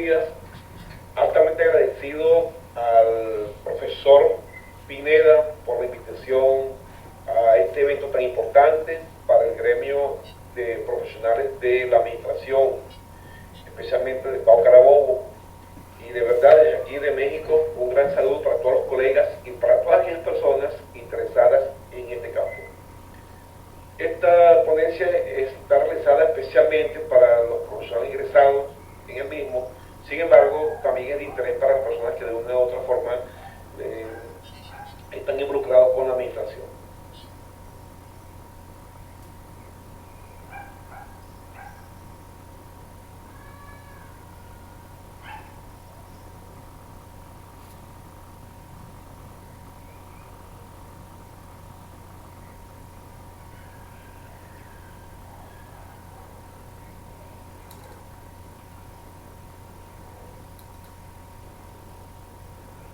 días. Altamente agradecido al profesor Pineda por la invitación a este evento tan importante para el gremio de profesionales de la administración, especialmente de Estado Carabobo. Y de verdad, desde aquí de México, un gran saludo para todos los colegas y para todas aquellas personas interesadas en este campo. Esta ponencia está realizada especialmente para los profesionales ingresados en el mismo. Sin embargo, también es de interés para las personas que de una u otra forma están involucrados con la administración.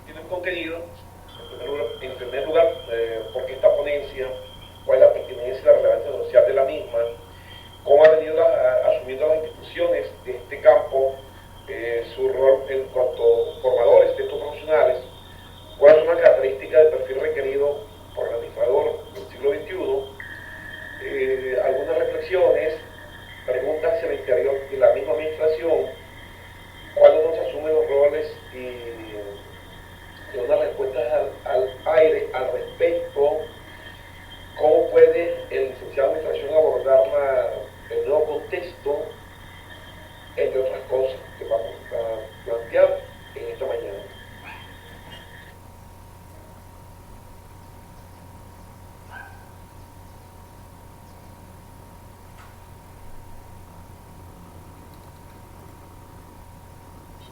Tiene un contenido, en primer lugar, por qué esta ponencia, cuál es la pertinencia y la relevancia social de la misma, cómo han venido asumiendo las instituciones de este campo su rol en cuanto a formadores de estos profesionales, cuáles son las características del perfil requerido por el administrador del siglo XXI, algunas reflexiones, preguntas hacia el interior de la misma administración, cuándo no se asumen los roles y unas respuestas al aire al respecto, cómo puede el licenciado de administración abordar el nuevo contexto, entre otras cosas que vamos a plantear en esta mañana.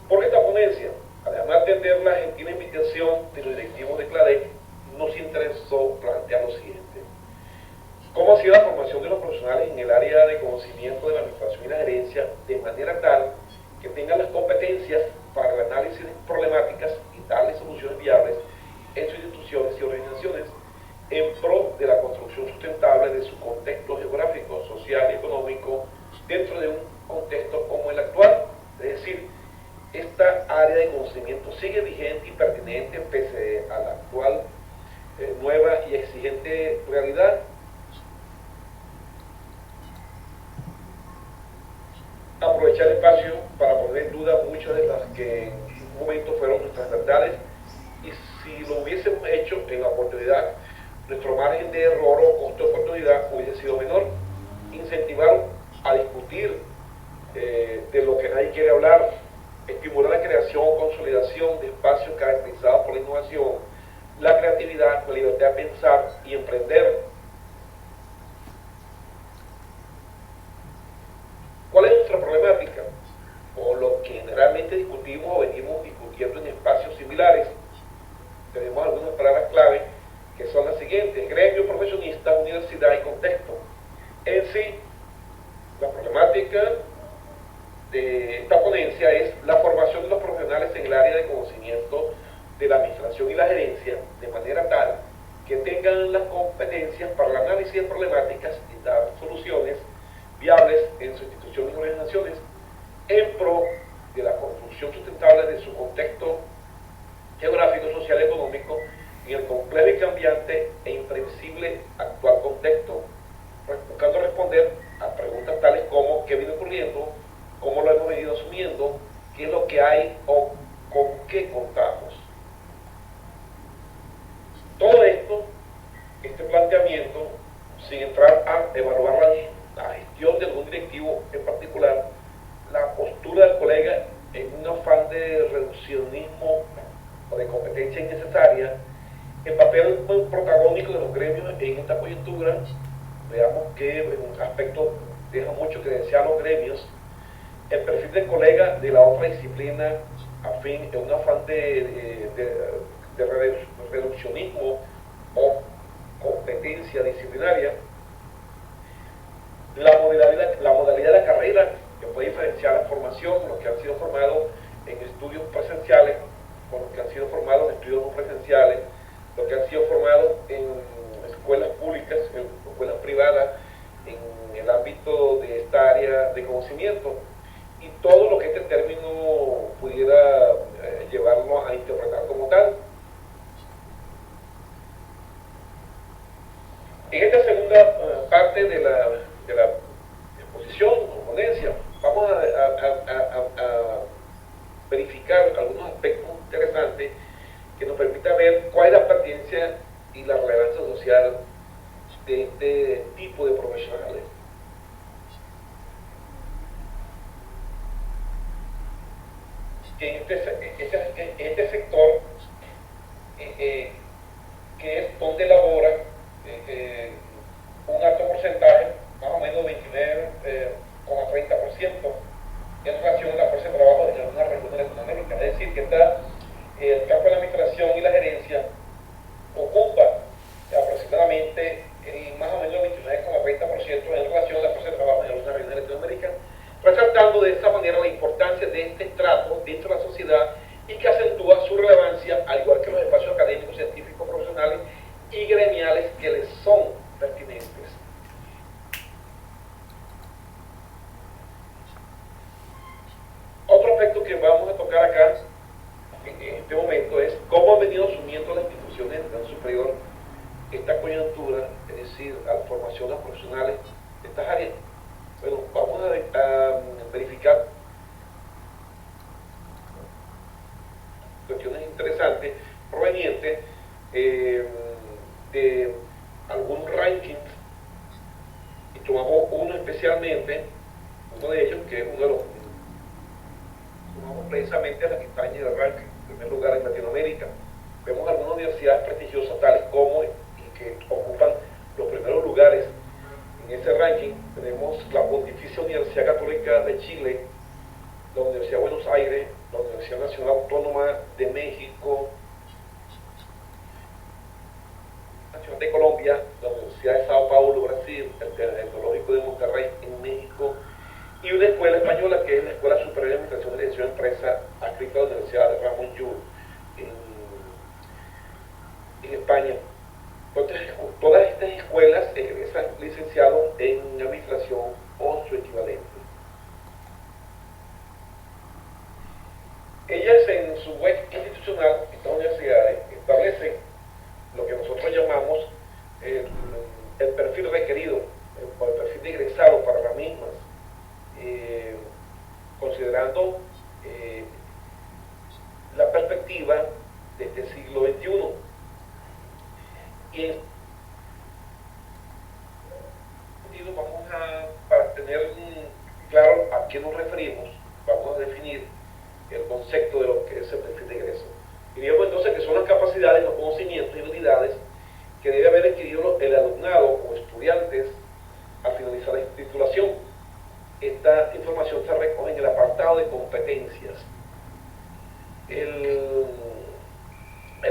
Porque esta ponencia, además de atender la gentil invitación de los directivos de CLADEC, nos interesó plantear lo siguiente: ¿cómo ha sido la formación de los profesionales en el área de conocimiento de la administración y la gerencia de manera tal que tengan las competencias para el análisis de problemáticas y darles soluciones viables en sus instituciones y organizaciones en pro de la construcción sustentable de su contexto geográfico, social y económico dentro de un contexto como el actual? Es decir, esta área de conocimiento sigue vigente y pertinente pese a la actual nueva y exigente realidad. Aprovechar el espacio para poner en duda muchas de las que en un momento fueron nuestras verdades, y si lo hubiésemos hecho en la oportunidad, nuestro margen de error o costo de oportunidad hubiese sido menor. Incentivar a discutir de lo que nadie quiere hablar, estimular la creación o consolidación de espacios caracterizados por la innovación, la creatividad, la libertad de pensar y emprender. ¿Cuál es nuestra problemática? O lo que generalmente discutimos o venimos discutiendo en espacios similares. Tenemos algunas palabras clave que son las siguientes: gremio, profesionista, universidad y contexto. En sí, la problemática de esta ponencia es la formación de los profesionales en el área de conocimiento de la administración y la gerencia de manera tal que tengan las competencias para el análisis de problemáticas y dar soluciones viables en sus instituciones y organizaciones en pro de la construcción sustentable de su contexto geográfico, social y económico en el complejo y cambiante e imprevisible actual contexto, buscando responder a preguntas tales como ¿qué viene ocurriendo?, cómo lo hemos venido asumiendo, qué es lo que hay o con qué contamos. Todo esto, este planteamiento, sin entrar a evaluar la gestión de algún directivo en particular, la postura del colega en un afán de reduccionismo o de competencia innecesaria, el papel protagónico de los gremios en esta coyuntura. Veamos que en un aspecto deja mucho que desear los gremios. El perfil del colega de la otra disciplina, en un afán de reduccionismo o competencia disciplinaria. La modalidad de la carrera, que puede diferenciar la formación, los que han sido formados en estudios presenciales, con los que han sido formados en estudios no presenciales, los que han sido formados en escuelas públicas, en escuelas privadas, en el ámbito de esta área de conocimiento, y todo lo que este término que acentúa su relevancia, al igual que los espacios académicos, científicos, profesionales y gremiales que les son pertinentes. Otro aspecto que vamos a tocar acá en este momento es cómo han venido asumiendo las instituciones de educación superior esta coyuntura, es decir, a la formación de los profesionales de estas áreas. Bueno, vamos a verificar cuestiones interesantes provenientes de algunos rankings, y tomamos uno especialmente, uno de ellos que es uno de los, tomamos precisamente a la que está en el ranking en primer lugar en Latinoamérica. Vemos algunas universidades prestigiosas tales como, y que ocupan los primeros lugares en ese ranking. Tenemos la Pontificia Universidad Católica de Chile, la Universidad de Buenos Aires, la Universidad Nacional Autónoma de México, la Nacional de Colombia, la Universidad de Sao Paulo, Brasil, el Tecnológico de Monterrey en México, y una escuela española que es la Escuela Superior de Administración de Dirección de Empresa, adscrita a la Universidad de Ramón Llull en España. Entonces, todas estas escuelas egresan licenciados en administración o su equivalente. Ellas en su web institucional, estas universidades, establecen lo que nosotros llamamos el perfil requerido, o el perfil de egresado para las mismas, considerando la perspectiva de este siglo XXI. Y en sentido para tener claro a qué nos referimos, vamos a definir el concepto de lo que es el perfil de egreso. Diríamos entonces que son las capacidades, los conocimientos y habilidades que debe haber adquirido el alumnado o estudiantes al finalizar la titulación. Esta información se recoge en el apartado de competencias. El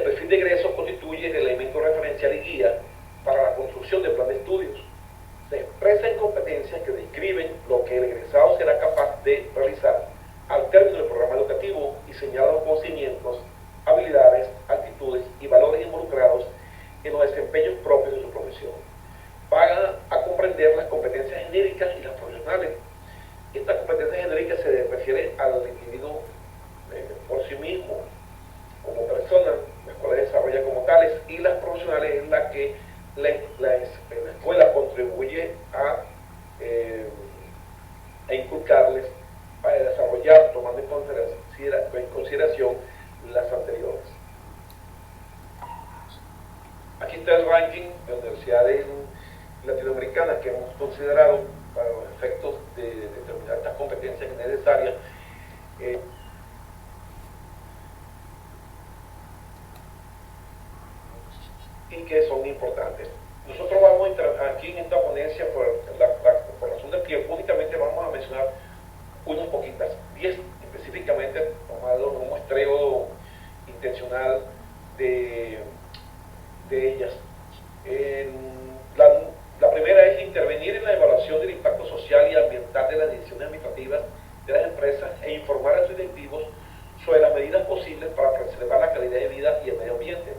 perfil de egreso constituye el elemento referencial y guía para la construcción del plan de estudios. Se expresa en competencias que describen lo que el egresado será capaz de realizar al término del programa educativo y señala los conocimientos, habilidades, actitudes y valores involucrados en los desempeños propios de su profesión. Van a comprender las competencias genéricas y las profesionales. Estas competencias genéricas se refieren al individuo por sí mismo, como persona, la escuela desarrolla como tales, y las profesionales es la que la escuela contribuye a inculcarles para desarrollar, tomando en consideración las anteriores. Aquí está el ranking de universidades latinoamericanas que hemos considerado para los efectos de determinar estas competencias necesarias. Y que son importantes. Nosotros vamos a entrar aquí en esta ponencia por razón del tiempo, únicamente vamos a mencionar unas poquitas, 10 específicamente, tomado un muestreo intencional de ellas. La primera es intervenir en la evaluación del impacto social y ambiental de las decisiones administrativas de las empresas e informar a sus directivos sobre las medidas posibles para preservar la calidad de vida y el medio ambiente.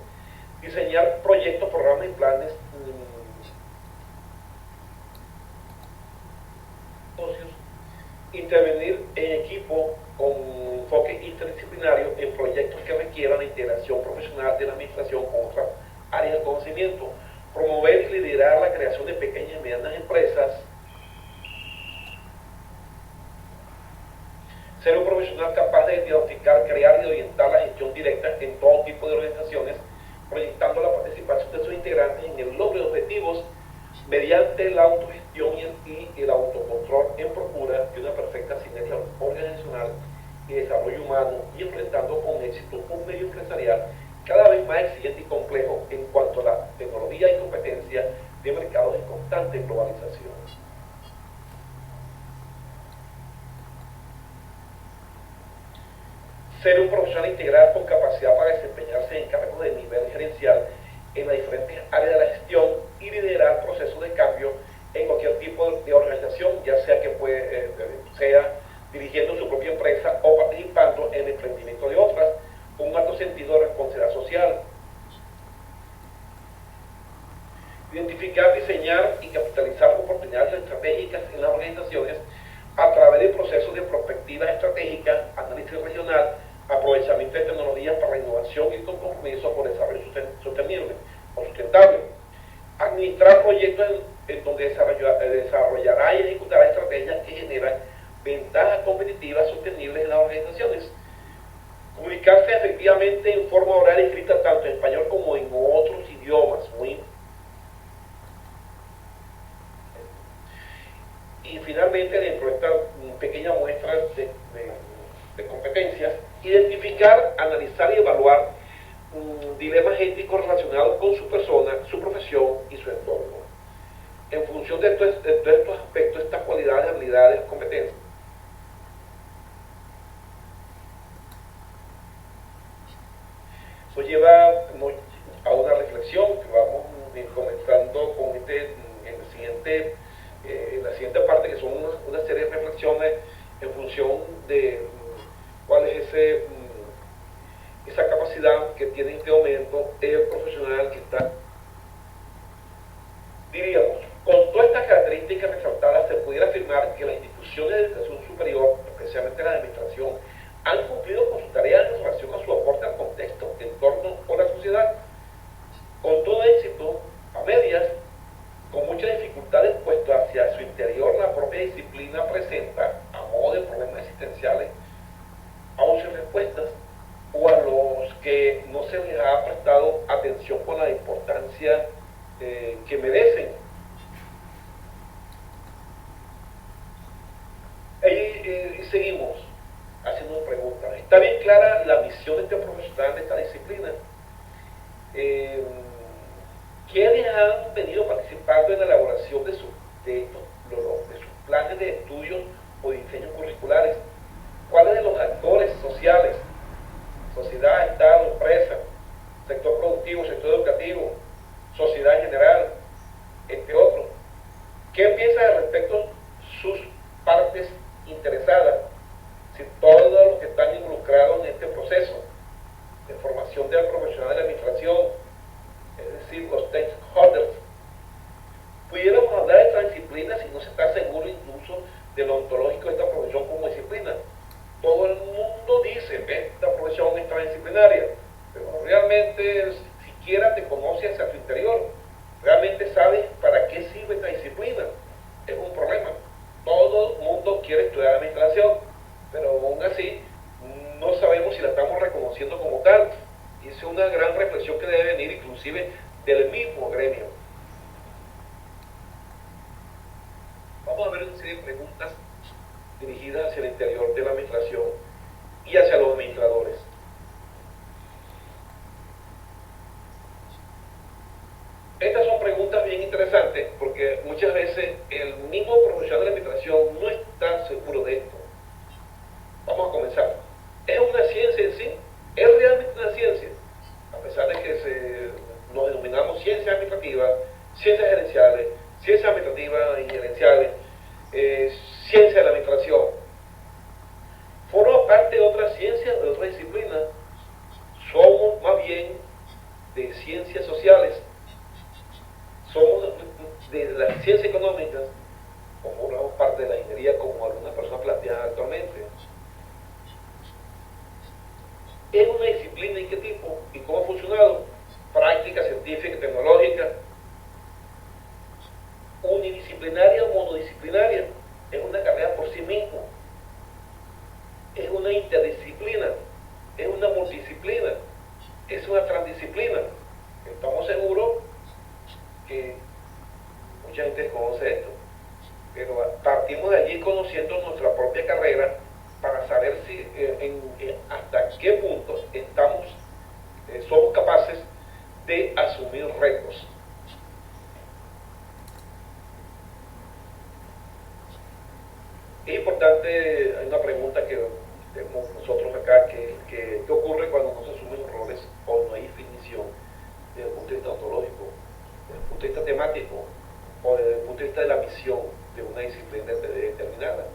Diseñar proyectos, programas y planes socios. Intervenir en equipo con enfoque interdisciplinario en proyectos que requieran la integración profesional de la administración con otras áreas de conocimiento. Promover y liderar la creación de pequeñas y medianas empresas. Ser un profesional capaz de diagnosticar, crear y orientar la gestión directa en todo tipo de organizaciones, proyectando la participación de sus integrantes en el logro de objetivos mediante la autogestión y el autocontrol en procura de una perfecta sinergia organizacional y desarrollo humano, y enfrentando con éxito un medio empresarial cada vez más exigente y complejo en cuanto a la tecnología y competencia de mercados en constante globalización. Ser un profesional integral con capacidad para desempeñarse en cargos de nivel gerencial en las diferentes áreas de la gestión y liderar procesos de cambio en cualquier tipo de organización, ya sea que sea dirigiendo su propia empresa o participando en el emprendimiento de otras, Identificar, diseñar y capitalizar oportunidades estratégicas en las organizaciones a través de procesos de prospectiva estratégica, análisis regional, aprovechamiento de tecnologías para la innovación y con compromiso por desarrollo sostenible o sustentable. Administrar proyectos en donde desarrollará y ejecutará estrategias que generan ventajas competitivas sostenibles en las organizaciones. Comunicarse efectivamente en forma oral y escrita tanto en español como en otros idiomas. Y finalmente, dentro de esta pequeña muestra de competencias, identificar, analizar y evaluar dilemas éticos relacionados con su persona, su profesión y su entorno. En función de estos aspectos, estas cualidades, habilidades, competencias, eso lleva a una reflexión que vamos a ir comenzando con en la siguiente parte, que son una serie de reflexiones en función de cuál es esa capacidad que tiene en este momento el profesional que está. Diríamos, con todas estas características resaltadas, se pudiera afirmar que las instituciones de educación superior, especialmente la administración, han cumplido con su tarea en relación a su aporte al contexto, entorno o la sociedad. Con todo éxito, a medias, con muchas dificultades, puesto hacia su interior la propia disciplina presenta, a modo de problemas existenciales, aún sin respuestas, o a los que no se les ha prestado atención con la importancia que merecen. Y seguimos haciendo una pregunta. ¿Está bien clara la misión de este profesional de esta disciplina? ¿Quiénes han venido participando en la elaboración de sus planes de estudios o diseños curriculares? ¿Cuáles de los actores sociales, sociedad, Estado, empresa, sector productivo, sector educativo, sociedad en general, entre otros? ¿Qué piensan al respecto sus partes interesadas? Si todos los que están involucrados en este proceso de formación del profesional de la administración, es decir, los stakeholders, pudiéramos hablar de transdisciplina si no se está seguro incluso de lo ontológico de esta profesión como disciplina. Todo el mundo dice que esta profesión es transdisciplinaria, pero realmente siquiera te conoces hacia tu interior, realmente sabes para qué sirve esta disciplina. Es un problema. Todo el mundo quiere estudiar administración, pero aún así no sabemos si la estamos reconociendo como tal. Y esa es una gran reflexión que debe venir inclusive del mismo gremio. Vamos a ver una serie de preguntas dirigidas hacia el interior de la administración y hacia los administradores. Estas son preguntas bien interesantes porque muchas veces el mismo profesional de la administración no está seguro de esto. Vamos a comenzar. ¿Es una ciencia en sí? ¿Es realmente una ciencia? A pesar de que nos denominamos ciencias administrativas, ciencias gerenciales, ciencias administrativas y gerenciales, ciencia de la administración, forma parte de otra ciencia, de otra disciplina. Somos más bien de ciencias sociales, somos de las ciencias económicas, o formamos parte de la ingeniería como algunas personas plantean actualmente. ¿Es una disciplina y qué tipo? ¿Y cómo ha funcionado? Práctica, científica, tecnológica, unidisciplinaria o monodisciplinaria. Es una carrera por sí mismo. Es una interdisciplina. Es una multidisciplina. Es una transdisciplina. Estamos seguros que mucha gente desconoce esto. Pero partimos de allí conociendo nuestra propia carrera para saber si hasta qué punto somos capaces de asumir retos. Es importante, hay una pregunta que tenemos nosotros acá, ¿qué ocurre cuando no se asumen roles o no hay definición desde el punto de vista ontológico, desde el punto de vista temático o desde el punto de vista de la misión de una disciplina determinada?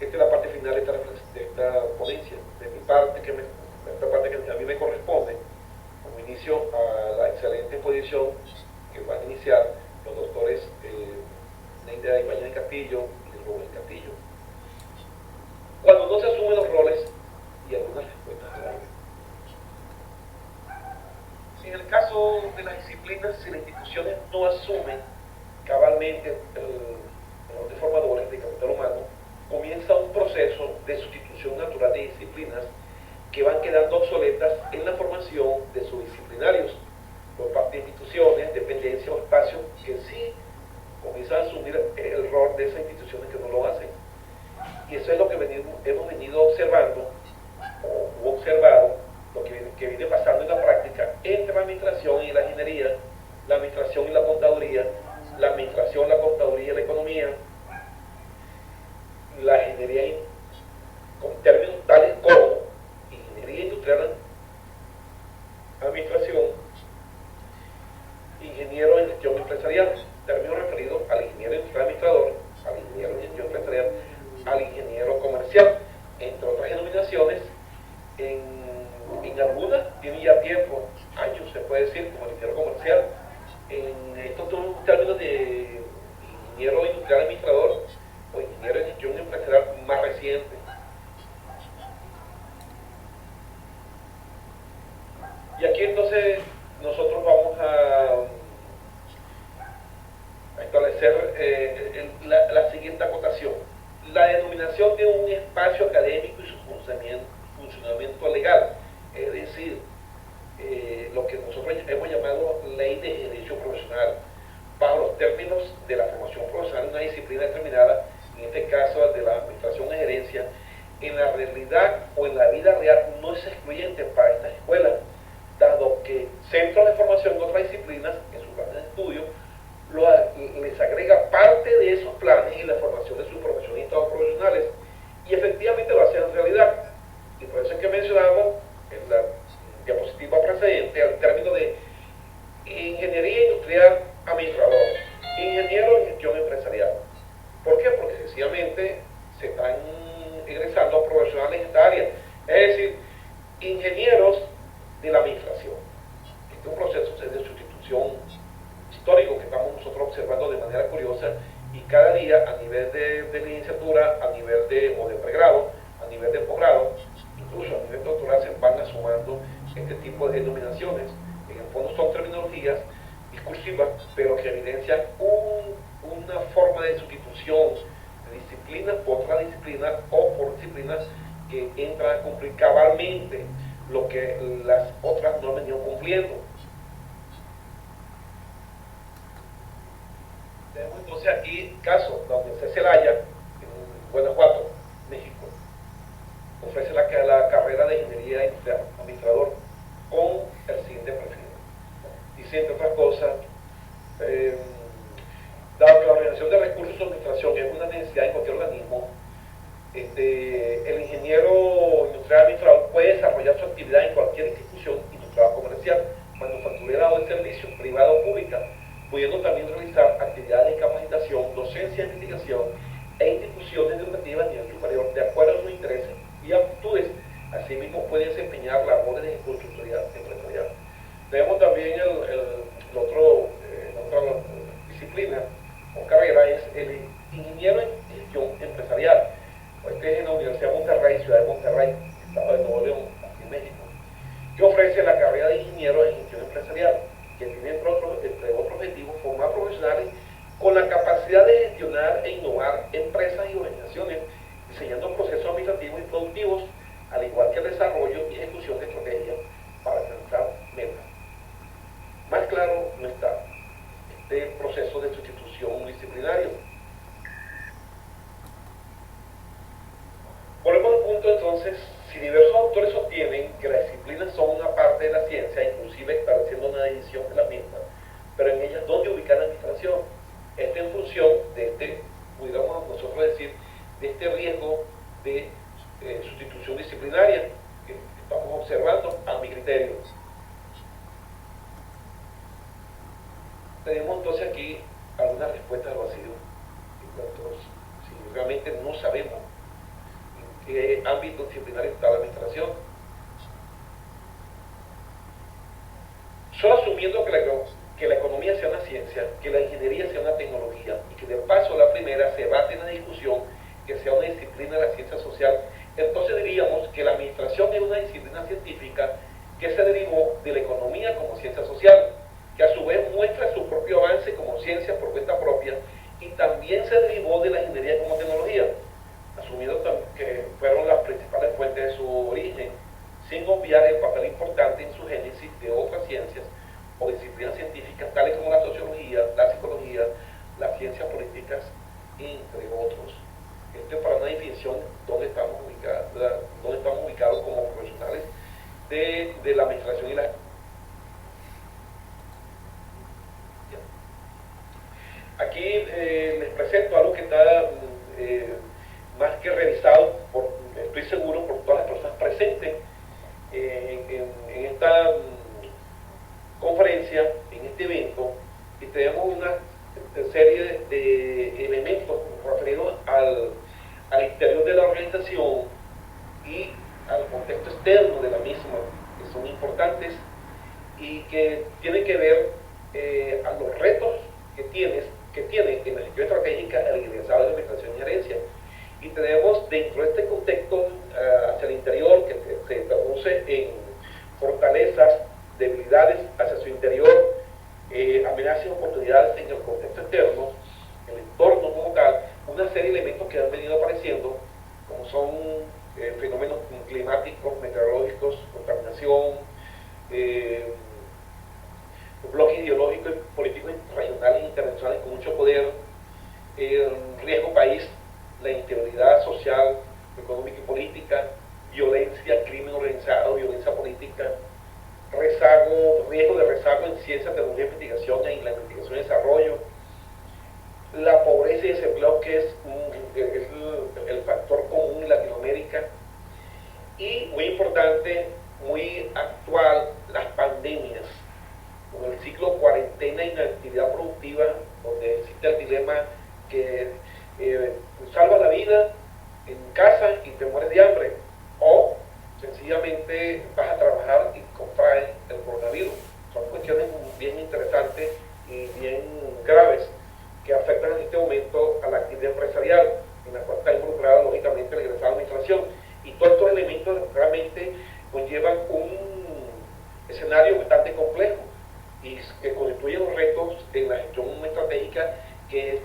esta es la parte final de esta ponencia, de mi parte, esta parte que a mí me corresponde, como inicio a la excelente exposición que van a iniciar los doctores Neida Ibañez Castillo y Rubén Castillo. Cuando no se asumen los roles y algunas respuestas claves. En el caso de las disciplinas, si las instituciones no asumen cabalmente el rol de formadores de capital humano, comienza un proceso de sustitución natural de disciplinas que van quedando obsoletas en la formación de sus disciplinarios por parte de instituciones, dependencias o espacios que sí comienzan a asumir el rol de esas instituciones que no lo hacen. Y eso es lo que hemos venido observando o observado, lo que viene pasando en la práctica entre la administración y la ingeniería, la administración y la contaduría, la administración, la contaduría y la economía, la ingeniería con términos tales como ingeniería industrial, administración, ingeniero en gestión empresarial, términos referidos al ingeniero industrial administrador, al ingeniero en gestión empresarial, al ingeniero comercial, entre otras denominaciones. En algunas tiene ya tiempo, años se puede decir, como el ingeniero comercial. En estos términos de ingeniero industrial administrador o ingeniero en gestión empresarial más reciente. Y aquí entonces nosotros vamos a establecer la siguiente acotación. La denominación de un espacio académico y su funcionamiento legal, es decir, lo que nosotros hemos llamado ley de derecho profesional, bajo los términos de la formación profesional de una disciplina determinada, en este caso de la administración de gerencia, en la realidad o en la vida real no es excluyente para estas escuelas, dado que centros de formación en otras disciplinas, en sus planes de estudio, les agrega parte de esos planes y la formación de sus profesionistas o profesionales, y efectivamente lo hacen en realidad. Y por eso es que mencionamos en la diapositiva precedente el término de ingeniería industrial administrador, ingeniero en gestión empresarial. ¿Por qué? Porque sencillamente se están egresando profesionales en esta área, es decir, ingenieros de la administración. Este es un proceso de sustitución histórico que estamos nosotros observando de manera curiosa, y cada día a nivel de licenciatura, a nivel o de pregrado, a nivel de posgrado, incluso a nivel doctoral, se van sumando este tipo de denominaciones. En el fondo son terminologías discursivas, pero que evidencian una forma de sustitución de disciplinas por otra disciplina o por disciplinas que entran a cumplir cabalmente lo que las otras no han venido cumpliendo. Tenemos entonces aquí caso la Universidad de Celaya, en Guanajuato, México, ofrece la carrera de ingeniería industrial administrador con el siguiente perfil. Dice, entre otras cosas, dado que la organización de recursos de administración es una necesidad en cualquier organismo, el ingeniero industrial administrador puede desarrollar su actividad en cualquier institución industrial o comercial, manufacturera o de servicio, privada o pública, pudiendo también realizar actividades de capacitación, docencia, investigación e instituciones educativas a nivel superior de acuerdo a sus intereses y aptitudes. Asimismo puede desempeñar labores de consultoría empresarial. Tenemos también la otra disciplina o carrera es el ingeniero en gestión empresarial. Este es en la Universidad de Monterrey, ciudad de Monterrey, estado de Nuevo León, aquí en México, que ofrece la carrera de ingeniero en gestión empresarial, que tiene entre otros objetivos formar profesionales con la capacidad de gestionar e innovar empresas y organizaciones, diseñando procesos administrativos y productivos, al igual que el desarrollo y ejecución de estrategias para alcanzar metas. Más claro no está este proceso de sustitución disciplinario. Volvemos al punto entonces, si diversos autores sostienen que las disciplinas son una parte de la ciencia, inclusive estableciendo una división de la misma, pero en ellas ¿dónde ubicar la administración? Esto en función de pudiéramos nosotros decir, de este riesgo de sustitución disciplinaria que estamos observando a mi criterio. Tenemos entonces aquí algunas respuestas al vacío, en cuanto si realmente no sabemos qué ámbito disciplinario está la administración. Solo asumiendo que la economía sea una ciencia, que la ingeniería sea una tecnología y que de paso la primera se bate en la discusión que sea una disciplina de la ciencia social, entonces diríamos que la administración es una disciplina científica que se derivó de la economía como ciencia social, que a su vez muestra su propio avance como ciencia por cuenta propia y también se derivó de la ingeniería como tecnología, asumiendo que fueron las principales fuentes de su origen, sin obviar el papel importante en su génesis de otras ciencias o disciplinas científicas tales como la sociología, la psicología, las ciencias políticas, entre otros. Esto es para una definición donde estamos ubicados como profesionales de la administración y la... Aquí les presento algo que está más que revisado, estoy seguro, por todas las personas presentes en esta conferencia, en este evento, y tenemos una serie de elementos referidos al interior de la organización y al contexto externo de la misma, que son importantes y que tienen que ver a los retos que tiene en la gestión estratégica el egresado de administración y gerencia. Y tenemos dentro de este contexto hacia el interior, que se traduce en fortalezas, debilidades hacia su interior, amenazas y oportunidades en el contexto externo, el entorno como tal, una serie de elementos que han venido apareciendo, como son fenómenos climáticos, meteorológicos, contaminación, bloques ideológicos y políticos regionales e internacionales con mucho poder, riesgo país, la integridad social, económica y política, violencia, crimen organizado, violencia política, riesgo de rezago en ciencia, tecnología, investigación y la investigación y desarrollo, la pobreza y desempleo, que es el factor común en Latinoamérica, y muy importante, muy actual, las pandemias, con el ciclo cuarentena e inactividad productiva, donde existe el dilema que salva la vida en casa y te mueres de hambre, o sencillamente vas a trabajar y contraes el coronavirus. Son cuestiones bien interesantes y bien graves que afectan en este momento a la actividad empresarial, en la cual está involucrada lógicamente la egresada administración. Y todos estos elementos realmente conllevan un escenario bastante complejo y que constituye los retos en la gestión estratégica, que es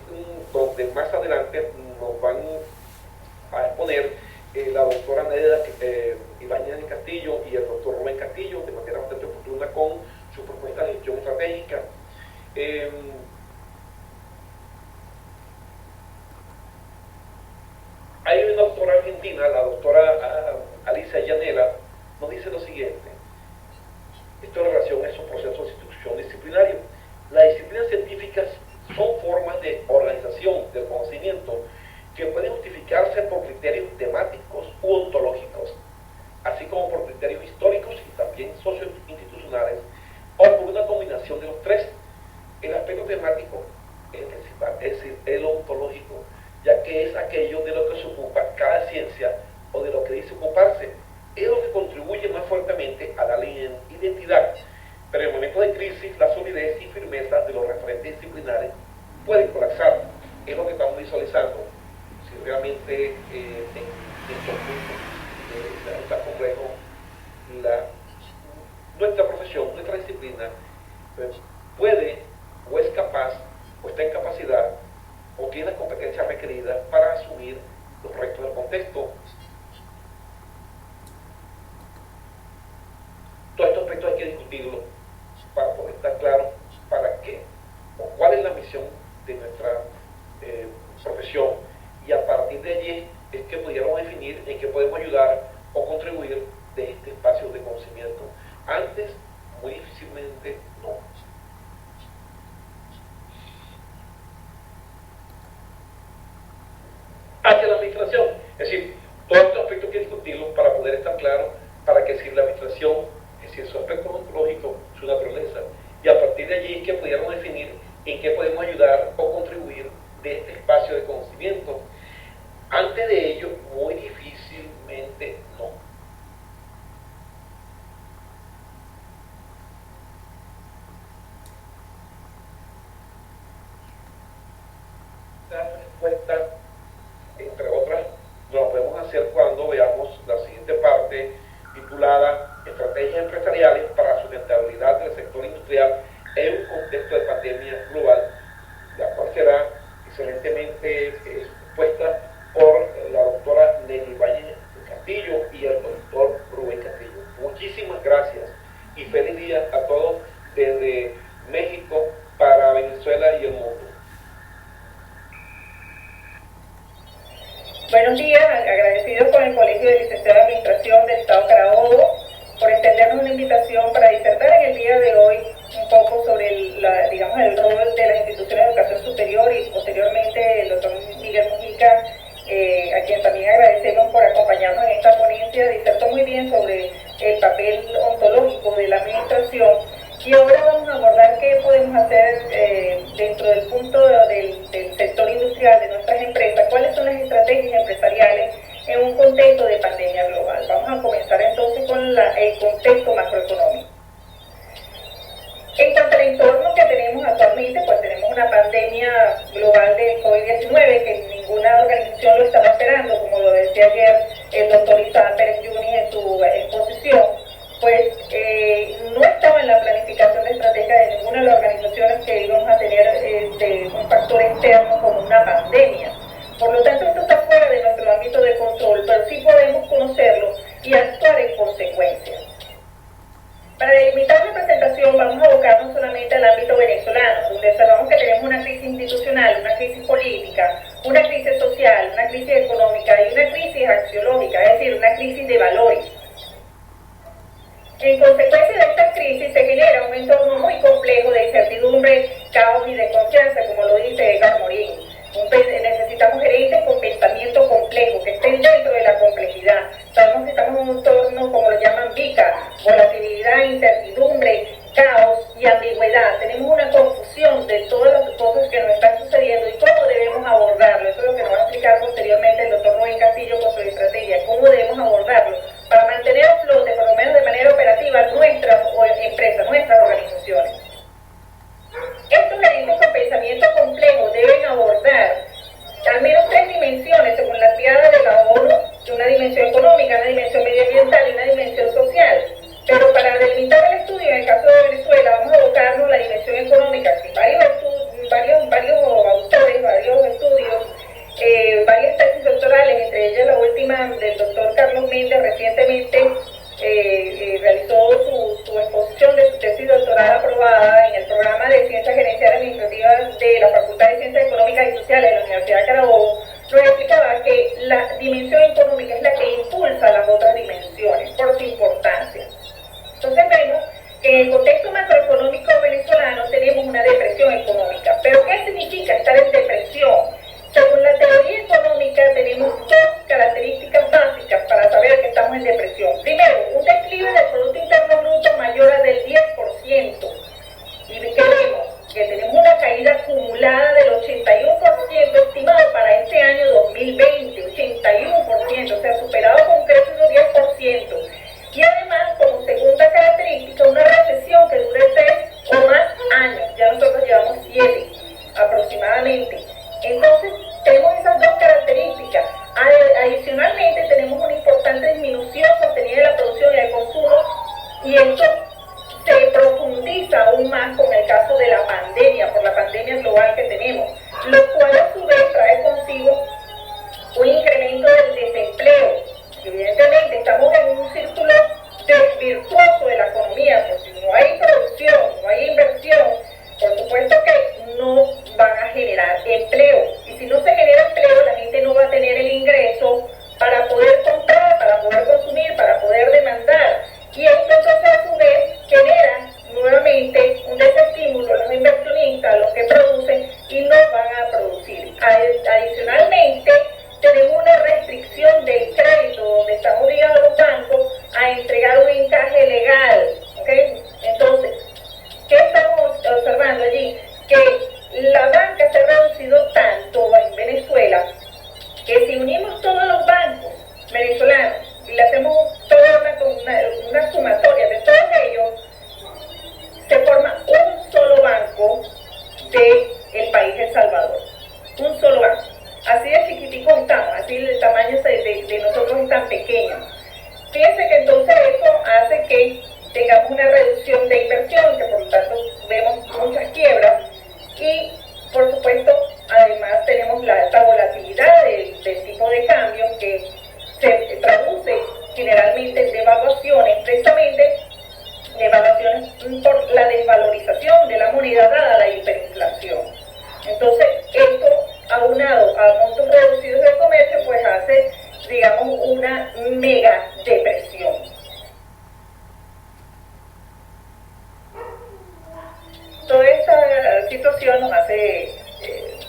donde más adelante nos van a exponer la doctora Neida Ibáñez del Castillo y el doctor Rubén Castillo, de manera bastante oportuna con su propuesta de gestión estratégica. Hay una doctora argentina, la doctora Alicia Llanela, nos dice lo siguiente. Esto en relación a esos procesos de institución disciplinario. Las disciplinas científicas son formas de organización del conocimiento que pueden justificarse por criterios temáticos u ontológicos, así como por criterios históricos y también socioinstitucionales, o por una combinación de los tres. El aspecto temático es el principal, es decir, el ontológico, ya que es aquello de lo que se ocupa cada ciencia o de lo que dice ocuparse. Es lo que contribuye más fuertemente a la identidad, pero en momentos de crisis la solidez y firmeza de los referentes disciplinares pueden colapsar. Es lo que estamos visualizando. Si realmente en estos puntos está complejo, nuestra profesión, nuestra disciplina, puede o es capaz o está en capacidad o tiene las competencias requeridas para asumir los retos del contexto. Todos estos aspectos hay que discutirlos para poder estar claro para qué o cuál es la misión de nuestra profesión, y a partir de allí es que pudiéramos definir en qué podemos ayudar o contribuir de este espacio de conocimiento. Antes, muy difícilmente no. Hacia la administración, es decir, todos estos aspectos hay que discutirlos para poder estar claro para qué sirve la administración, es decir, su aspecto ontológico, su naturaleza, y a partir de allí es que pudiéramos definir en qué podemos ayudar o contribuir de este espacio de conocimiento. Antes de ello, muy difícil excelentemente expuesta por la doctora Nelly Valle Castillo y el doctor Rubén Castillo. Muchísimas gracias y feliz día a todos desde México para Venezuela y el mundo. Buenos días, agradecidos con el Colegio de Licenciados de Administración del Estado Carabobo por extendernos una invitación para disertar en el día de hoy un poco sobre el rol de las instituciones de educación superior y posteriormente el doctor Miguel Mujica, a quien también agradecemos por acompañarnos en esta ponencia, disertó muy bien sobre el papel ontológico de la administración. Y ahora vamos a abordar qué podemos hacer dentro del punto del sector industrial de nuestras empresas, cuáles son las estrategias empresariales en un contexto de pandemia global. Vamos a comenzar entonces con el contexto macroeconómico. En cuanto al entorno que tenemos actualmente, pues tenemos una pandemia global del COVID-19 que ninguna organización lo estaba esperando, como lo decía ayer el doctor Isaac Pérez Yunis en su exposición. Pues no estaba en la planificación estratégica de ninguna de las organizaciones que íbamos a tener un factor externo como una pandemia. Por lo tanto, esto está fuera de nuestro ámbito de control, pero sí podemos conocerlo y actuar en consecuencia. Para delimitar la presentación vamos a abocarnos solamente al ámbito venezolano, donde observamos que tenemos una crisis institucional, una crisis política, una crisis social, una crisis económica y una crisis axiológica, es decir, una crisis de valores. En consecuencia de esta crisis se genera un entorno muy complejo de incertidumbre, caos y desconfianza, como lo dice Edgar Morin. Necesitamos gerentes con pensamiento complejo, que estén dentro de la complejidad. Sabemos que estamos en un entorno, como lo llaman VICA, volatilidad, incertidumbre, caos y ambigüedad. Tenemos una confusión de todas las cosas que nos están sucediendo y cómo debemos abordarlo. Eso es lo que nos va a explicar posteriormente el doctor Rubén Castillo con su estrategia, cómo debemos abordarlo para mantener a flote, por lo menos de manera operativa, nuestras empresas, nuestras organizaciones. Estos gerentes con pensamiento complejo deben abordar al menos 3 dimensiones, según la triada de la ONU, una dimensión económica, una dimensión medioambiental y una dimensión social. Pero para delimitar el estudio, en el caso de Venezuela, vamos a abocarnos a la dimensión económica, que varios autores, varios estudios, varias tesis doctorales, entre ellas la última del doctor Carlos Méndez, recientemente realizó su exposición de su tesis doctoral aprobada en el programa de Ciencias Gerenciales Administrativas de la Facultad de Ciencias Económicas y Sociales de la Universidad de Carabobo. Nos explicaba que la dimensión económica es la que impulsa las otras dimensiones por su importancia. Entonces vemos que en el contexto macroeconómico venezolano tenemos una depresión económica. ¿Pero qué significa estar en depresión? Según la teoría económica tenemos 2 características básicas para saber que estamos en depresión. Primero, un declive del Producto Interno Bruto mayor al del 10%. ¿Y qué vemos? Que tenemos una caída acumulada del 81% estimado para este año 2020, 81%, o sea, superado con creces del 10%. Y además, como segunda característica, una recesión que dure 3 o más años. Ya nosotros llevamos 7 aproximadamente. Entonces, tenemos esas 2 características. Adicionalmente, tenemos una importante disminución sostenida de la producción y el consumo, y esto se profundiza aún más con el caso de la pandemia, por la pandemia global que tenemos, lo cual a su vez trae consigo un incremento del desempleo. Evidentemente, estamos en un círculo desvirtuoso de la economía, porque si no hay producción, no hay inversión, por supuesto que no van a generar empleo. Y si no se genera empleo, la gente no va a tener el ingreso para poder comprar, para poder consumir, para poder demandar. Y esto entonces a su vez genera nuevamente un desestímulo a los inversionistas, a los que producen y no van a producir. Adicionalmente, tenemos una restricción del crédito, donde están obligados los bancos a entregar un encaje legal. ¿Okay? Entonces, ¿qué estamos observando allí? Que la banca se ha reducido tanto en Venezuela que si unimos todos los bancos venezolanos y le hacemos toda una sumatoria de todos ellos, se forma un solo banco del país El Salvador. Un solo banco. Así de chiquiticos estamos, así el tamaño de nosotros es tan pequeño. Fíjense que entonces eso hace que tengamos una reducción de inversión, que por lo tanto vemos muchas quiebras y por supuesto además mega depresión. Toda esta situación nos hace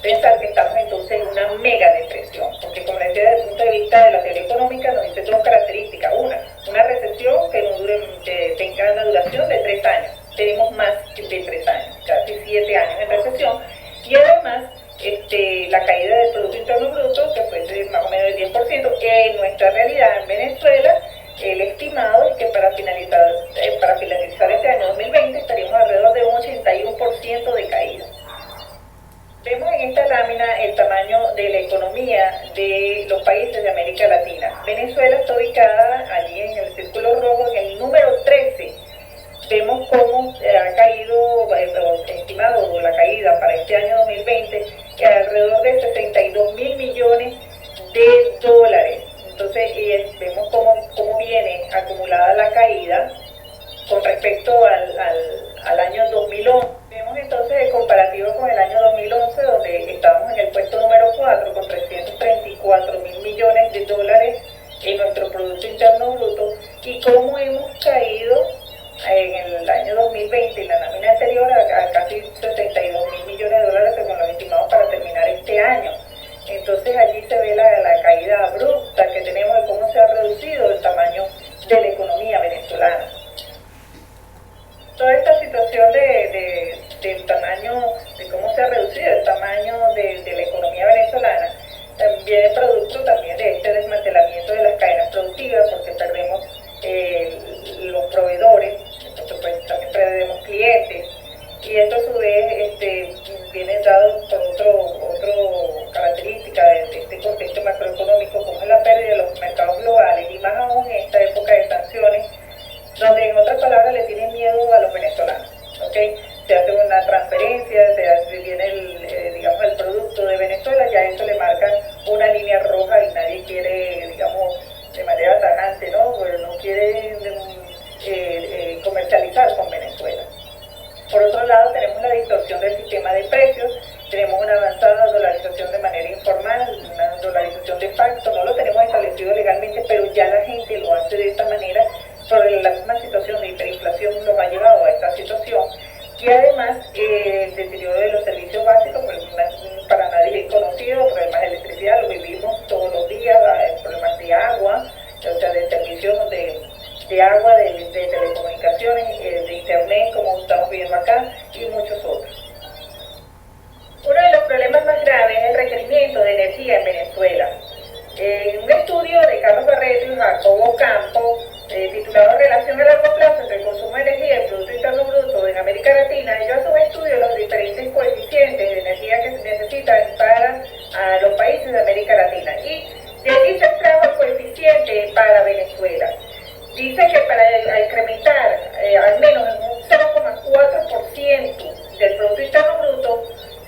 pensar que estamos entonces en una mega depresión, porque como les decía, desde el punto de vista de la teoría económica nos dice dos características. Una recesión que tenga una duración de 3 años. Tenemos más de 3 años, casi 7 años en recesión, y además la caída del Producto Interno Bruto, que fue de más o menos del 10%. En nuestra realidad en Venezuela, el estimado es que para finalizar este año 2020 estaríamos alrededor de un 81% de caída. Vemos en esta lámina el tamaño de la economía de los países de América Latina. Venezuela está ubicada allí en el círculo rojo, en el número 13. Vemos cómo ha caído, estimado la caída para este año 2020, alrededor de 62 mil millones de dólares. Entonces vemos cómo viene acumulada la caída con respecto al año 2011. Vemos entonces el comparativo con el año 2011, donde estábamos en el puesto número 4 con 334 mil millones de dólares en nuestro Producto Interno Bruto, y cómo hemos caído en el año 2020, en la lámina anterior, a casi 62 mil millones de dólares según los estimados para terminar este año. Entonces allí se ve la caída abrupta que tenemos de cómo se ha reducido el tamaño de la economía venezolana. Toda esta situación del tamaño, de cómo se ha reducido el tamaño de la economía venezolana, viene producto también de este desmantelamiento de las cadenas productivas, porque perdemos los proveedores, entonces pues también perdemos clientes, y esto a su vez viene dado por otra característica de este contexto macroeconómico, como es la pérdida de los mercados globales, y más aún en esta época de sanciones, donde en otras palabras le tienen miedo a los venezolanos, ¿okay? Se hace una transferencia, viene el producto de Venezuela, ya eso le marca una línea roja y nadie quiere, digamos, de manera tajante, ¿no? Pero no quiere comercializar con Venezuela. Por otro lado, tenemos la distorsión del sistema de precios, tenemos una avanzada dolarización de manera informal, una dolarización de facto, no lo tenemos establecido legalmente, pero ya la gente lo hace de esta manera, sobre la misma situación de hiperinflación nos ha llevado a esta situación, y además el deterioro de los servicios básicos, para nadie es conocido, problemas de electricidad, lo vivimos todos los días, problemas de agua, o sea, de servicios de agua, de telecomunicaciones, de internet, como estamos viendo acá, y muchos otros. Uno de los problemas más graves es el requerimiento de energía en Venezuela. Un estudio de Carlos Barreto y Jacobo Campo, titulado Relación a largo plazo entre el consumo de energía y el Producto Interno Bruto en América Latina, ellos hacen un estudio de los diferentes coeficientes de energía que se necesitan para los países de América Latina. Y de allí se extrajo el coeficiente para Venezuela. Dice que para incrementar al menos en un 0,4% del Producto Interno Bruto,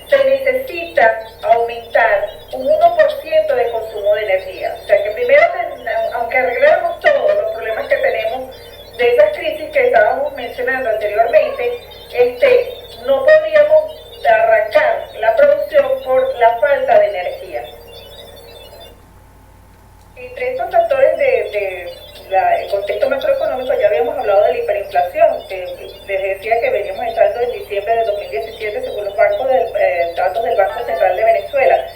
se necesita aumentar un 1% de consumo de energía. O sea que primero, aunque arregláramos todos los problemas que tenemos de esas crisis que estábamos mencionando anteriormente, no podríamos arrancar la producción por la falta de energía. Entre estos factores el contexto macroeconómico, ya habíamos hablado de la hiperinflación, que les decía que veníamos entrando en diciembre de 2017 según los datos del Banco Central de Venezuela.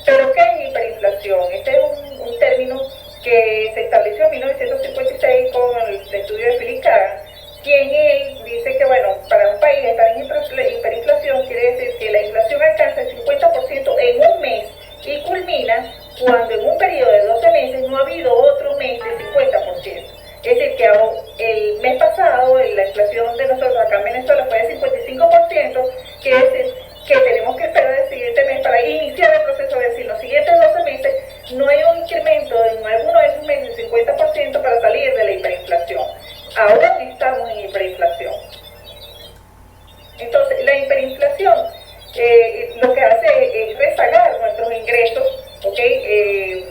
¿Pero qué es hiperinflación? Este es un término que se estableció en 1956 con el estudio de Philip Kagan, quien él dice que, bueno, para un país estar en hiperinflación quiere decir que la inflación alcanza el 50% en un mes y culmina cuando en un periodo de 12 meses no ha habido otro mes de 50%. Es decir, que el mes pasado la inflación de nosotros acá en Venezuela fue de 55%, que es decir, que tenemos que esperar el siguiente mes para iniciar el proceso, de decir, los siguientes 12 meses no hay un incremento en alguno de esos meses del 50% para salir de la hiperinflación. Ahora estamos en hiperinflación. Entonces, la hiperinflación lo que hace es rezagar nuestros ingresos,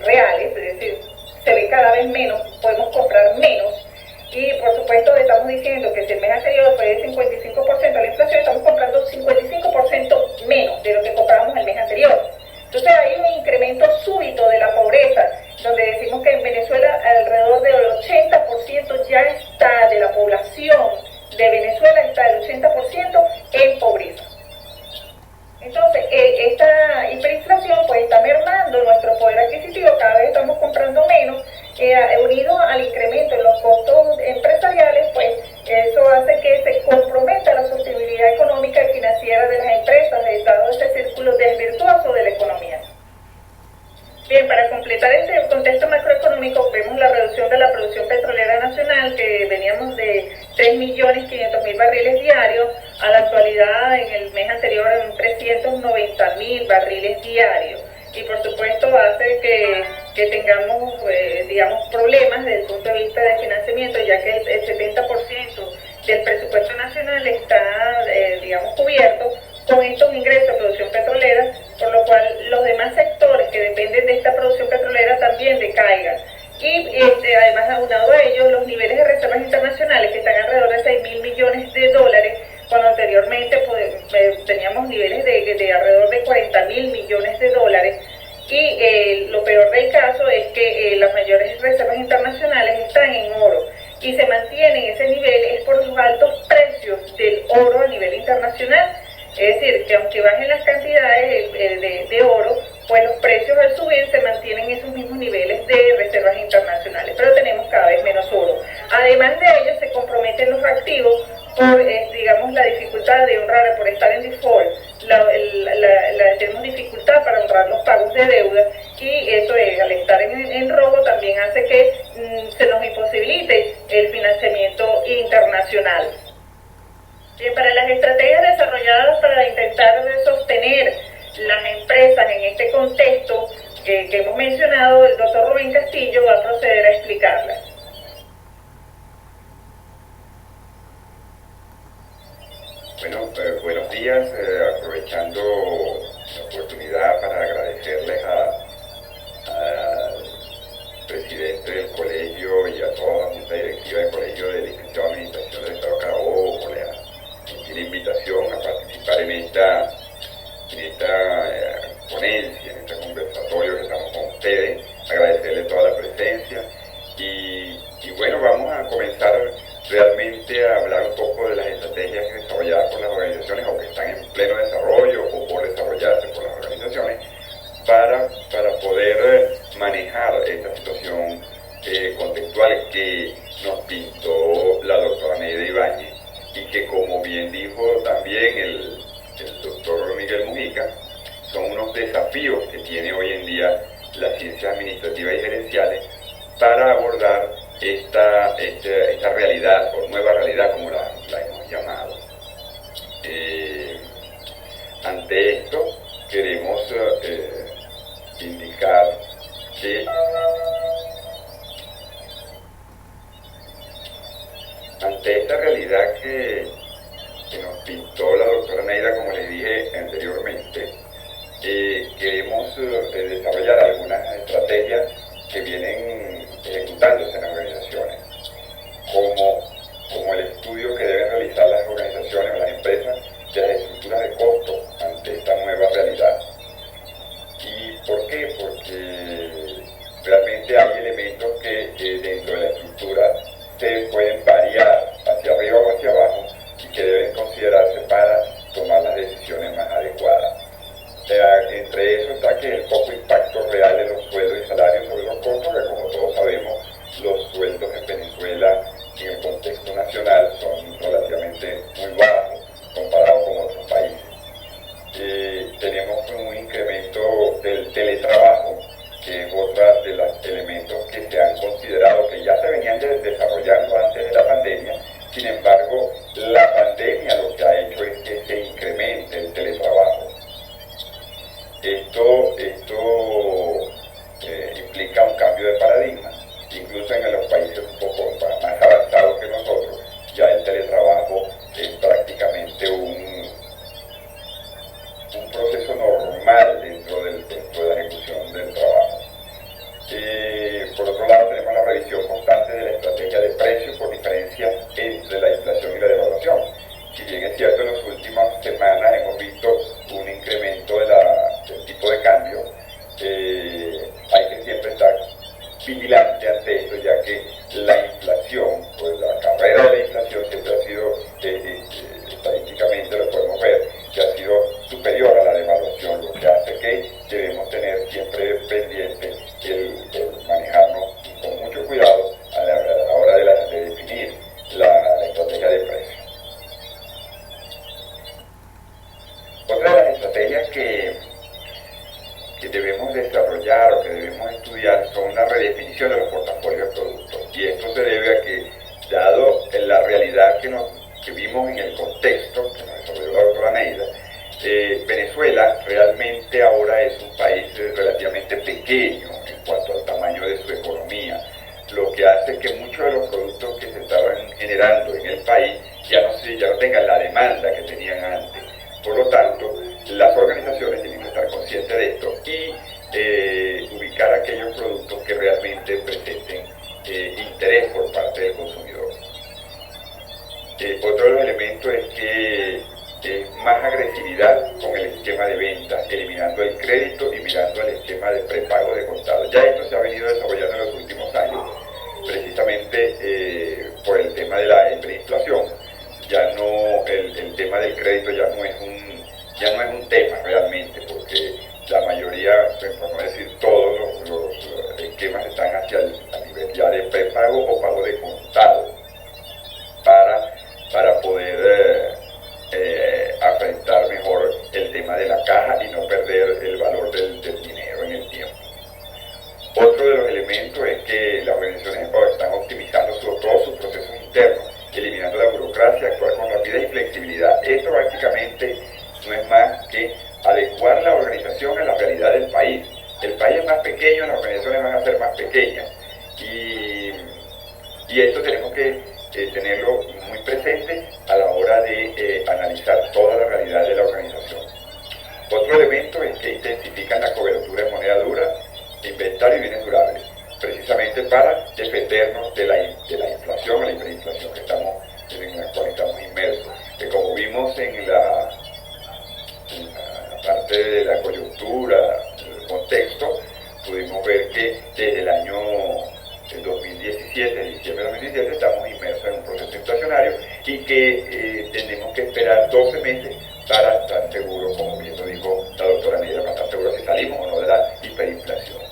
reales, es decir, se ve cada vez menos, podemos comprar menos, y por supuesto estamos diciendo que si el mes anterior fue de 55% la inflación, estamos comprando 55% menos de lo que comprábamos el mes anterior. Entonces hay un incremento súbito de la pobreza, donde decimos que en Venezuela alrededor del 80% ya está de la población de Venezuela, está el 80% en pobreza. Entonces, esta hiperinflación pues está mermando nuestro poder adquisitivo, cada vez estamos comprando menos, unido al incremento en los costos empresariales, pues eso hace que se comprometa la sostenibilidad económica y financiera de las empresas, dado este círculo desvirtuoso de la economía. Bien, para completar este contexto macroeconómico, vemos la reducción de la producción petrolera nacional, que veníamos de 3.500.000 barriles diarios, a la actualidad en el mes anterior en 390.000 barriles diarios. Y por supuesto hace que tengamos, digamos, problemas desde el punto de vista de financiamiento, ya que el 70% del presupuesto nacional está, digamos, cubierto con estos ingresos de producción petrolera, por lo cual los demás sectores que dependen de esta producción petrolera también decaigan. Y además, aunado a ello, los niveles de reservas internacionales, que están alrededor de 6.000 millones de dólares, cuando anteriormente teníamos niveles de alrededor de 40.000 millones de dólares. Y lo peor del caso es que las mayores reservas internacionales están en oro, y se mantienen ese nivel es por los altos precios del oro a nivel internacional. Es decir, que aunque bajen las cantidades de oro, pues los precios al subir se mantienen en esos mismos niveles de reservas internacionales, pero tenemos cada vez menos oro. Además de ello, se comprometen los activos por, digamos, la dificultad de honrar, por estar en default, tenemos dificultad para honrar los pagos de deuda, y eso al estar en robo también hace que se nos imposibilite el financiamiento internacional. Bien, para las estrategias desarrolladas para intentar sostener las empresas en este contexto que hemos mencionado, el doctor Rubén Castillo va a proceder a explicarlas. Bueno, buenos días, aprovechando la oportunidad para agradecerles al presidente del colegio y a toda la junta directiva del colegio de licenciado en Administración del Estado de Carabobo por la gentil invitación a participar en esta ponencia, en este conversatorio que estamos con ustedes, agradecerles toda la presencia y bueno, vamos a comenzar realmente a hablar un poco de las estrategias desarrolladas por las organizaciones o que están en pleno desarrollo o por desarrollarse por las organizaciones para poder manejar esta situación contextual que nos pintó la doctora Neida Ibáñez y que, como bien dijo también el doctor Miguel Mujica, son unos desafíos que tiene hoy en día las ciencias administrativas y gerenciales para abordar esta realidad o nueva realidad, como la hemos llamado. Ante esto queremos indicar que ante esta realidad que nos pintó la doctora Neida, como les dije anteriormente, queremos desarrollar algunas estrategias que vienen ejecutándose en las organizaciones, como el estudio que deben realizar las organizaciones o las empresas de las estructuras de costo ante esta nueva realidad. ¿Y por qué? Porque realmente hay elementos que dentro de la estructura se pueden variar hacia arriba o hacia abajo y que deben considerarse para tomar las decisiones más adecuadas. Entre eso está que el poco impacto real de los sueldos y salarios sobre los costos, que como todos sabemos, los sueldos en Venezuela en el contexto nacional son relativamente muy bajos comparados con otros países. Tenemos un incremento del teletrabajo, que es otro de los elementos que se han considerado que ya se venían desarrollando antes de la pandemia. Sin embargo, la pandemia lo que ha hecho es que se incremente el teletrabajo. Esto implica un cambio de paradigma. Incluso en los países un poco más avanzados que nosotros, ya el teletrabajo es prácticamente un proceso normal dentro de la ejecución del trabajo. Por otro lado, tenemos la revisión constante de la estrategia de precios por diferencia entre la inflación y la devaluación. Si bien es cierto, en las últimas semanas hemos visto un incremento del tipo de cambio, hay que siempre estar vigilante ante esto, ya que la inflación, pues la carrera de la inflación siempre ha sido, estadísticamente lo podemos ver, que ha sido superior a la devaluación, lo que hace que debemos tener siempre pendiente el manejarnos con mucho cuidado a la hora de definir la estrategia de precios. Otra de las estrategias que debemos desarrollar o que debemos estudiar son la redefinición de los portafolios de productos. Y esto se debe a que, dado en la realidad que vimos en el contexto que nos desarrolló la doctora Neida, Venezuela realmente ahora es un país relativamente pequeño en cuanto al tamaño de su economía, lo que hace que muchos de los productos que se estaban generando en el país ya no tengan la demanda que tenían antes. Por lo tanto, las organizaciones tienen que estar conscientes de esto y ubicar aquellos productos que realmente presenten interés por parte del consumidor. Otro de los elementos es que más agresividad con el esquema de venta, eliminando el crédito y mirando el esquema de prepago de contado. Ya esto se ha venido desarrollando en los últimos años, precisamente por el tema de la hiperinflación. Ya no, el tema del crédito ya no es un tema realmente, porque la mayoría, por no decir todos los esquemas están a nivel ya de prepago o pago de contado para poder afrontar mejor el tema de la caja y no perder el valor del dinero en el tiempo. Otro de los elementos es que las organizaciones están optimizando todos sus procesos internos, eliminando la burocracia, actuar con rapidez y flexibilidad. Esto básicamente no es más que adecuar la organización a la realidad del país. El país es más pequeño, las organizaciones van a ser más pequeñas y esto tenemos que tenerlo muy presente a la hora de analizar toda la realidad de la organización. Otro elemento es que intensifican la cobertura en moneda dura, inventario y bienes durables, precisamente para defendernos de la inflación o la hiperinflación en la cual estamos inmersos. Que como vimos en la parte de la coyuntura, el contexto, pudimos ver que desde el año 2017, diciembre de 2017, estamos inmersos en un proceso inflacionario y que tenemos que esperar 12 meses para estar seguros, como bien lo dijo la doctora Neida, para estar seguros si salimos o no de la hiperinflación.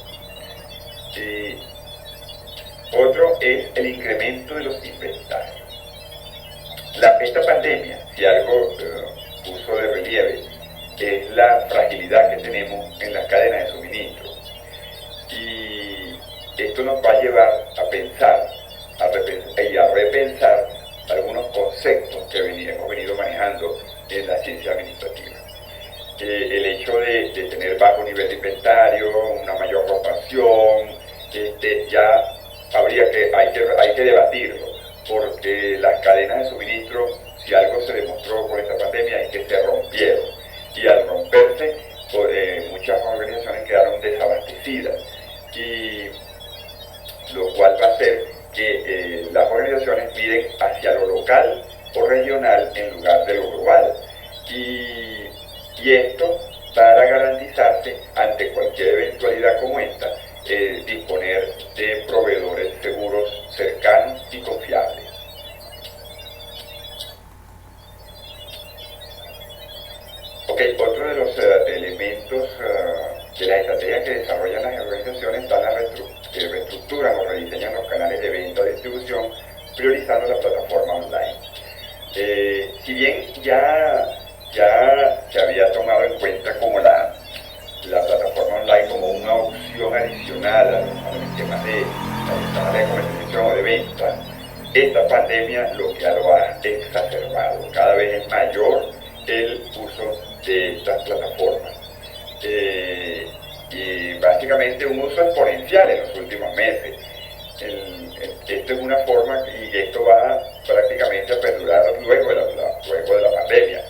Otro es el incremento de los inventarios. Esta pandemia, si algo puso de relieve, es la fragilidad que tenemos en las cadenas de suministro. Y esto nos va a llevar a pensar y a repensar algunos conceptos que hemos venido manejando en la ciencia administrativa. El hecho de tener bajo nivel de inventario, una mayor rotación, ya hay que debatirlo, porque las cadenas de suministro, si algo se demostró con esta pandemia, es que se rompieron. Y al romperse, muchas organizaciones quedaron desabastecidas. Y lo cual va a hacer que las organizaciones miren hacia lo local o regional en lugar de lo global. Y esto para garantizarse ante cualquier eventualidad como esta, disponer de proveedores seguros, cercanos y confiables. Otro de los elementos de las estrategias que desarrollan las organizaciones están las reestructuran o rediseñan los canales de venta o distribución, priorizando la plataforma online. Si bien ya se había tomado en cuenta como la plataforma online como una opción adicional a los temas de comercialización o de venta, esta pandemia lo ha exacerbado. Cada vez es mayor el uso de estas plataformas. Y básicamente un uso exponencial en los últimos meses. Esto es una forma, y esto va prácticamente a perdurar luego de la pandemia.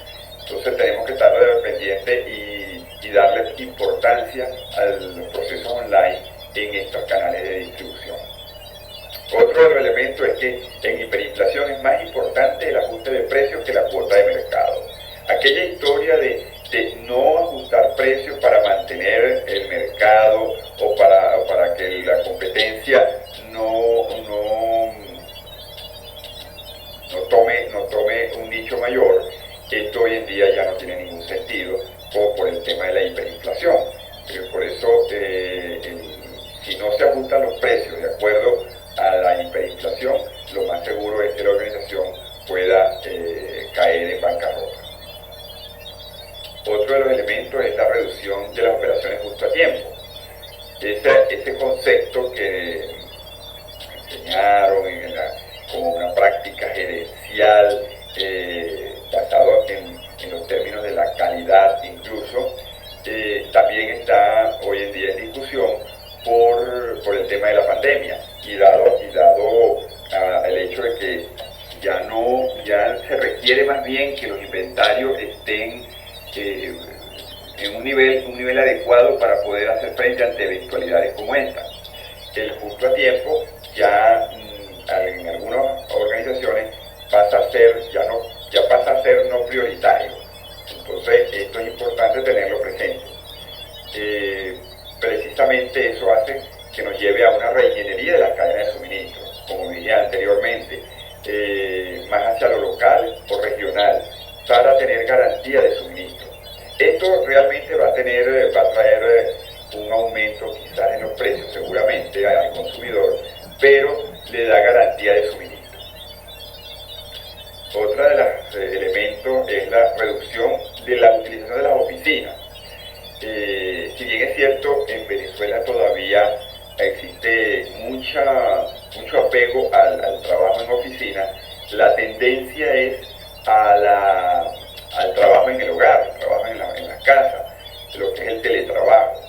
Entonces tenemos que estar pendientes y darle importancia a los procesos online en estos canales de distribución. Otro de los elementos es que en hiperinflación es más importante el ajuste de precios que la cuota de mercado. Aquella historia de no ajustar precios para mantener el mercado o para que la competencia no tome un nicho mayor, esto hoy en día ya no tiene ningún sentido por el tema de la hiperinflación. Por eso, si no se ajustan los precios de acuerdo a la hiperinflación, lo más seguro es que la organización pueda caer en bancarrota. Otro de los elementos es la reducción de las operaciones justo a tiempo. Ese concepto que enseñaron como una práctica gerencial basado en los términos de la calidad incluso, también está hoy en día en discusión por el tema de la pandemia y dado el hecho de que ya se requiere más bien que los inventarios estén en un nivel adecuado para poder hacer frente ante eventualidades como esta. El justo a tiempo ya en algunas organizaciones pasa a ser no prioritario. Entonces esto es importante tenerlo presente. Precisamente eso hace que nos lleve a una reingeniería de las cadenas de suministro, como dije anteriormente, más hacia lo local o regional, para tener garantía de suministro. Esto realmente va a traer un aumento quizás en los precios seguramente al consumidor, pero le da garantía de suministro. Otra de los elementos es la reducción de la utilización de las oficinas. Si bien es cierto, en Venezuela todavía existe mucho apego al trabajo en oficina, la tendencia es al trabajo en el hogar, al trabajo en la casa, lo que es el teletrabajo.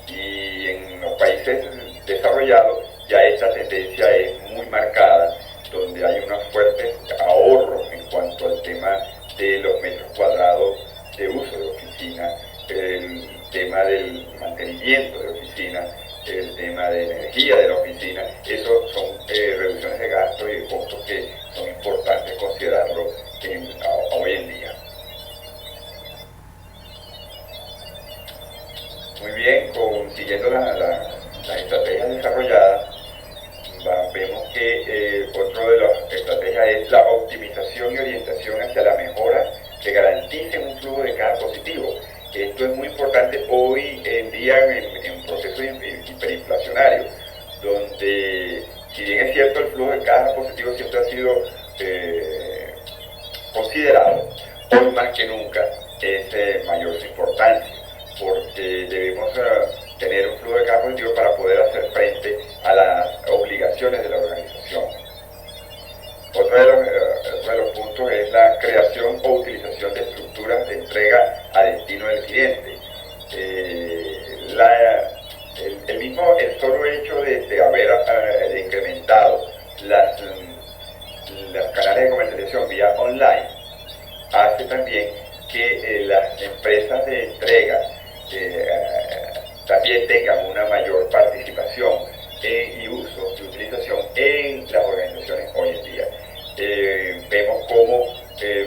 Y en los países desarrollados ya esta tendencia es muy marcada, donde hay unos fuertes ahorros en cuanto al tema de los metros cuadrados de uso de oficina, el tema del mantenimiento de oficina, el tema de energía de la oficina. Eso son reducciones de gastos y de costos que son importantes considerarlo hoy en día. Muy bien, siguiendo las estrategias desarrolladas, vemos que otra de las estrategias es la optimización y orientación hacia la mejora que garantice un flujo de caja positivo. Esto es muy importante hoy en día en procesos hiperinflacionarios, donde, si bien es cierto, el flujo de caja positivo siempre ha sido considerado, hoy más que nunca es mayor su importancia, porque debemos tener un flujo de caja positivo para poder hacer frente a las obligaciones de la organización. Otro de los puntos es la creación o utilización de estructuras de entrega a destino del cliente. El solo hecho de haber incrementado los canales de comercialización vía online hace también que las empresas de entrega también tengan una mayor participación y uso y utilización en las organizaciones hoy en día. Vemos cómo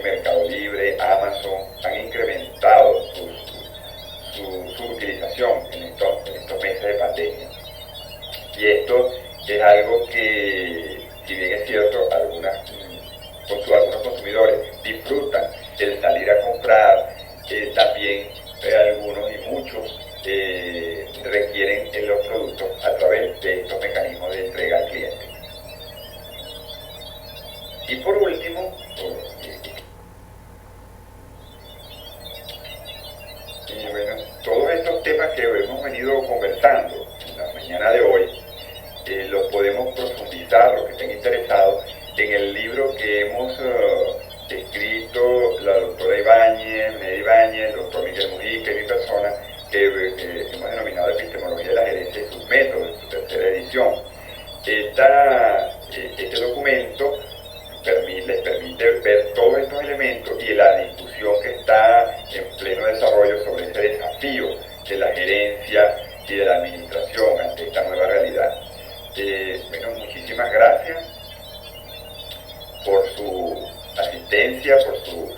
Mercado Libre, Amazon han incrementado su utilización en estos meses de pandemia. Y esto es algo que, si bien es cierto, algunos consumidores disfrutan el salir a comprar, también algunos y muchos requieren los productos a través de estos mecanismos de entrega al cliente. Y por último, todos estos temas que hemos venido conversando en la mañana de hoy, los podemos profundizar, los que estén interesados, en el libro que hemos escrito la doctora Ibáñez, el doctor Miguel Mujica y mi persona, que hemos denominado Epistemología de la Gerencia y sus métodos, en su tercera edición. Este documento les permite ver todos estos elementos y la discusión que está en pleno desarrollo sobre ese desafío de la gerencia y de la administración ante esta nueva realidad. Muchísimas gracias por su asistencia, por su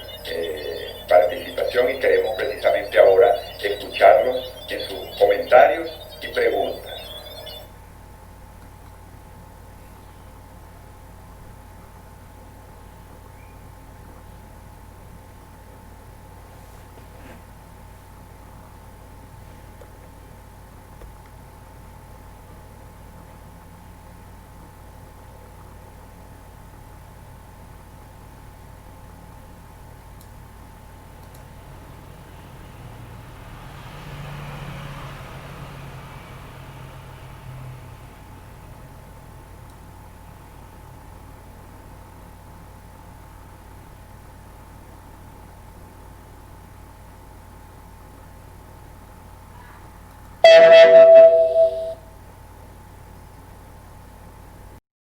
participación, y queremos precisamente ahora escucharlos en sus comentarios y preguntas.